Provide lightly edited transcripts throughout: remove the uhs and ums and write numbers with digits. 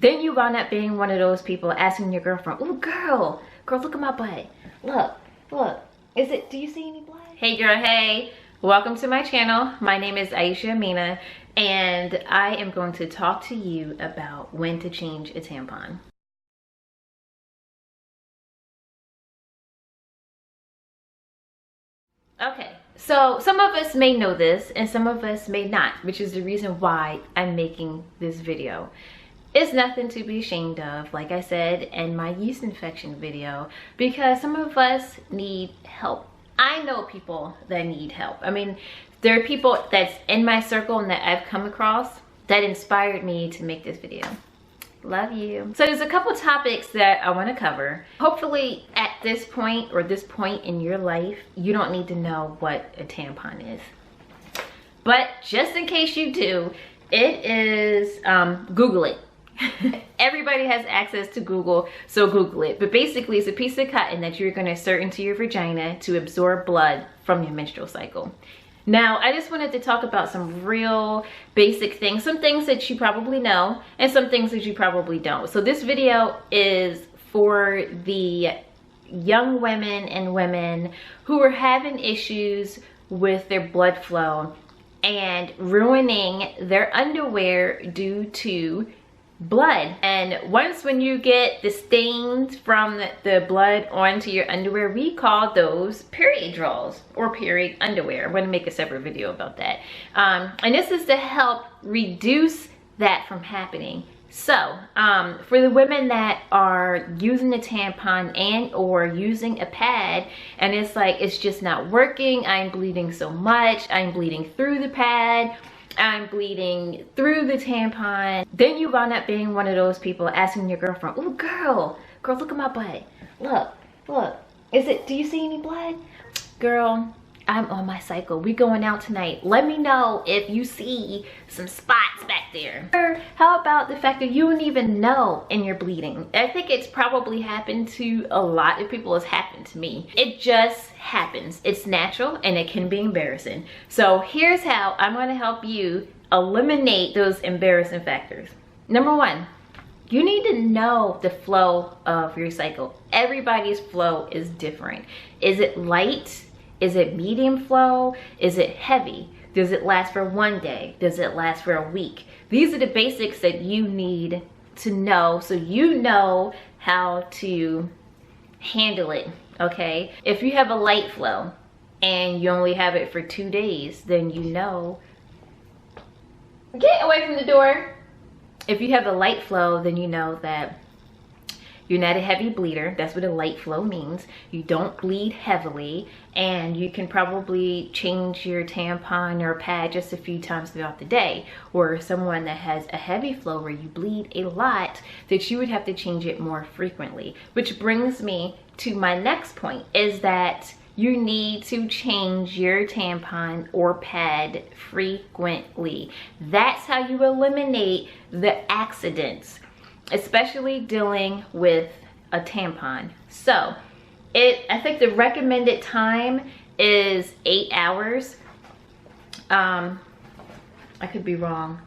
Then you wound up being one of those people asking your girlfriend, "Oh, girl, look at my butt. Look. Do you see any blood?" Hey girl, hey. Welcome to my channel. My name is Aisha Amina, and I am going to talk to you about when to change a tampon. Okay, so some of us may know this and some of us may not, which is the reason why I'm making this video. It's nothing to be ashamed of, like I said in my yeast infection video, because some of us need help. I know people that need help. I mean, there are people that's in my circle and that I've come across that inspired me to make this video. Love you. So there's a couple topics that I want to cover. Hopefully at this point or this point in your life, you don't need to know what a tampon is. But just in case you do, it is, Google it. Everybody has access to Google, so Google it. But basically it's a piece of cotton that you're going to insert into your vagina to absorb blood from your menstrual cycle. Now, I just wanted to talk about some real basic things, some things that you probably know and some things that you probably don't. So this video is for the young women and women who are having issues with their blood flow and ruining their underwear due to blood. And when you get the stains from the blood onto your underwear, we call those period draws or period underwear. I'm going to make a separate video about that. And this is to help reduce that from happening. So for the women that are using a tampon and or using a pad and it's like it's just not working, I'm bleeding so much, I'm bleeding through the pad, I'm bleeding through the tampon, then you wound up being one of those people asking your girlfriend, "Oh, girl, look at my butt. Look. Do you see any blood? Girl, I'm on my cycle. We going out tonight. Let me know if you see some spots back there." Or how about the fact that you don't even know and you're bleeding? I think it's probably happened to a lot of people. It's happened to me. It just happens. It's natural and it can be embarrassing. So here's how I'm going to help you eliminate those embarrassing factors. Number one, you need to know the flow of your cycle. Everybody's flow is different. Is it light? Is it medium flow? Is it heavy? Does it last for one day? Does it last for a week? These are the basics that you need to know so you know how to handle it, okay? If you have a light flow and you only have it for 2 days, then you know. Get away from the door. If you have a light flow, then you know that you're not a heavy bleeder. That's what a light flow means. You don't bleed heavily, and you can probably change your tampon or pad just a few times throughout the day. Or someone that has a heavy flow where you bleed a lot, that you would have to change it more frequently. Which brings me to my next point, is that you need to change your tampon or pad frequently. That's how you eliminate the accidents, especially dealing with a tampon. So I think the recommended time is 8 hours. I could be wrong.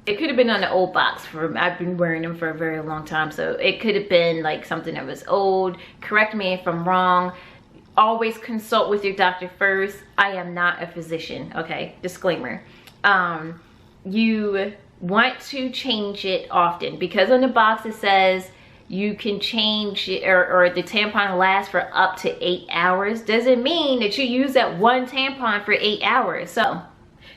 It could have been on the old box. I've been wearing them for a very long time, so it could have been like something that was old. Correct me if I'm wrong. Always consult with your doctor first. I am not a physician, okay? Disclaimer. You want to change it often, because on the box it says you can change it, or the tampon lasts for up to 8 hours. Doesn't mean that you use that one tampon for 8 hours. So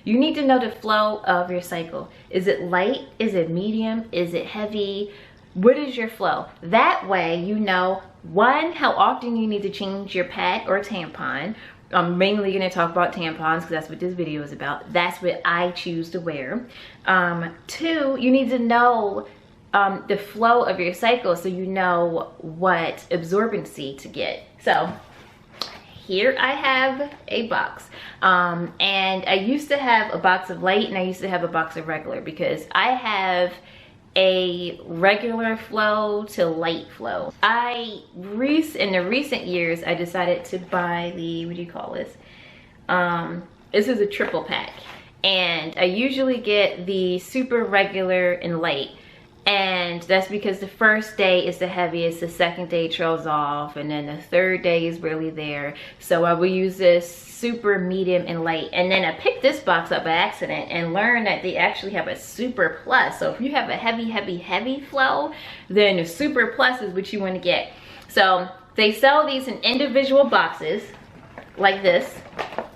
you need to know the flow of your cycle. Is it light? Is it medium? Is it heavy? What is your flow? That way you know, one, how often you need to change your pad or tampon. I'm mainly going to talk about tampons because that's what this video is about. That's what I choose to wear. Two, you need to know the flow of your cycle so you know what absorbency to get. So here I have a box. And I used to have a box of light and I used to have a box of regular, because I have a regular flow to light flow. In the recent years, I decided to buy the, what do you call this? This is a triple pack. And I usually get the super regular and light. And that's because the first day is the heaviest, the second day trails off, and then the third day is really there. So I will use this super, medium, and light. And then I picked this box up by accident and learned that they actually have a super plus. So if you have a heavy flow, then the super plus is what you want to get. So they sell these in individual boxes like this.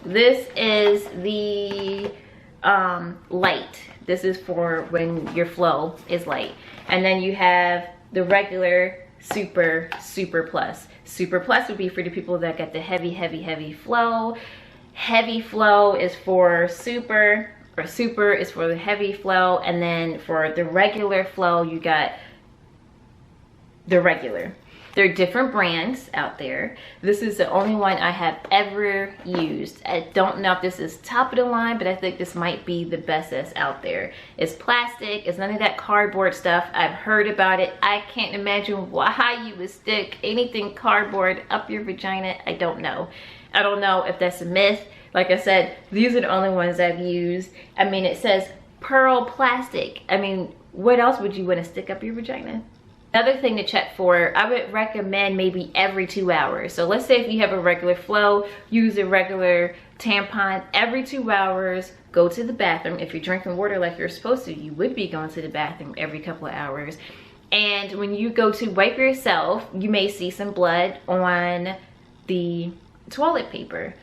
This is the light. This is for when your flow is light. And then you have the regular super plus. Super plus would be for the people that got the heavy flow. Heavy flow is for super, or super is for the heavy flow. And then for the regular flow, you got the regular. There are different brands out there. This is the only one I have ever used. I don't know if this is top of the line, but I think this might be the best that's out there. It's plastic, it's none of that cardboard stuff. I've heard about it. I can't imagine why you would stick anything cardboard up your vagina. I don't know. I don't know if that's a myth. Like I said, these are the only ones I've used. I mean, it says pearl plastic. I mean, what else would you want to stick up your vagina? Another thing to check for, I would recommend maybe every 2 hours. So let's say if you have a regular flow, use a regular tampon every 2 hours, go to the bathroom. If you're drinking water like you're supposed to, you would be going to the bathroom every couple of hours. And when you go to wipe yourself, you may see some blood on the toilet paper.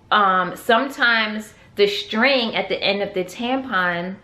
Sometimes the string at the end of the tampon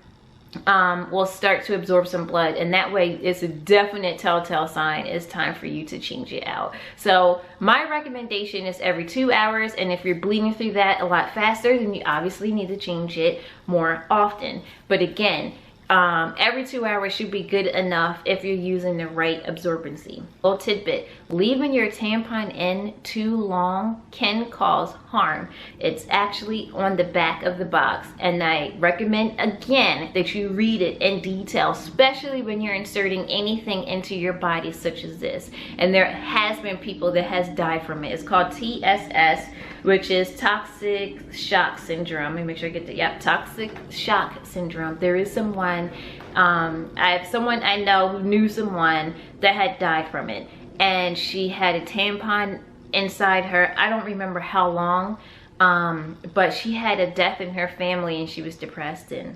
will start to absorb some blood, and that way it's a definite telltale sign it's time for you to change it out. So my recommendation is every 2 hours, and if you're bleeding through that a lot faster, then you obviously need to change it more often. But again, every 2 hours should be good enough if you're using the right absorbency. Little tidbit, leaving your tampon in too long can cause harm. It's actually on the back of the box, and I recommend again that you read it in detail, especially when you're inserting anything into your body such as this. And there has been people that has died from it. It's called TSS, which is toxic shock syndrome. Let me make sure I get the, yep, toxic shock syndrome. There is someone, I have someone I know who knew someone that had died from it, and she had a tampon inside her. I don't remember how long, but she had a death in her family, and she was depressed, and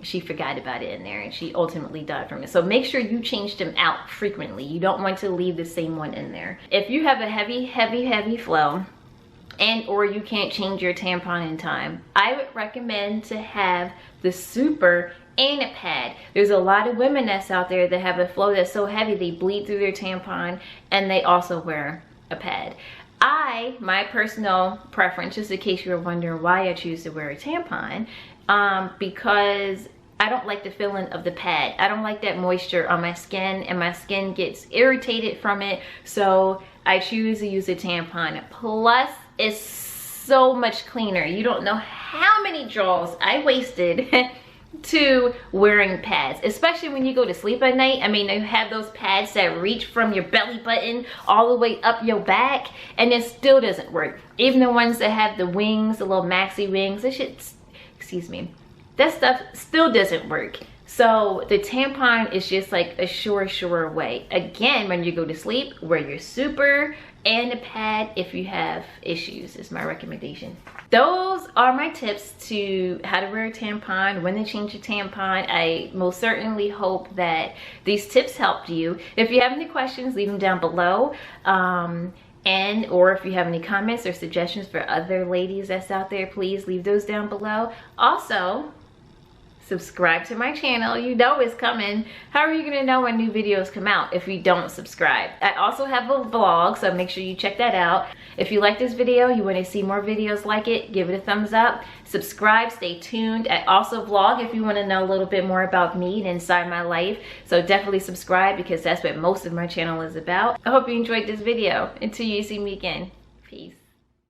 she forgot about it in there, and she ultimately died from it. So make sure you change them out frequently. You don't want to leave the same one in there. If you have a heavy flow, and or you can't change your tampon in time, I would recommend to have the super and a pad. There's a lot of women that's out there that have a flow that's so heavy they bleed through their tampon, and they also wear a pad. My personal preference, just in case you were wondering why I choose to wear a tampon, because I don't like the feeling of the pad. I don't like that moisture on my skin, and my skin gets irritated from it. So I choose to use a tampon. Plus, it's so much cleaner. You don't know how many draws I wasted to wearing pads, especially when you go to sleep at night. I mean, they have those pads that reach from your belly button all the way up your back, and it still doesn't work. Even the ones that have the wings, the little maxi wings, that shit, excuse me, that stuff still doesn't work. So the tampon is just like a sure way. Again, when you go to sleep, wear your super and a pad if you have issues, is my recommendation. Those are my tips to how to wear a tampon, when to change your tampon. I most certainly hope that these tips helped you. If you have any questions, leave them down below. And or if you have any comments or suggestions for other ladies that's out there, please leave those down below. Also, subscribe to my channel. You know it's coming. How are you gonna know when new videos come out if you don't subscribe? I also have a vlog, so make sure you check that out. If you like this video, you want to see more videos like it, give it a thumbs up, subscribe, stay tuned. I also vlog if you want to know a little bit more about me and inside my life, so definitely subscribe because that's what most of my channel is about. I hope you enjoyed this video. Until you see me again.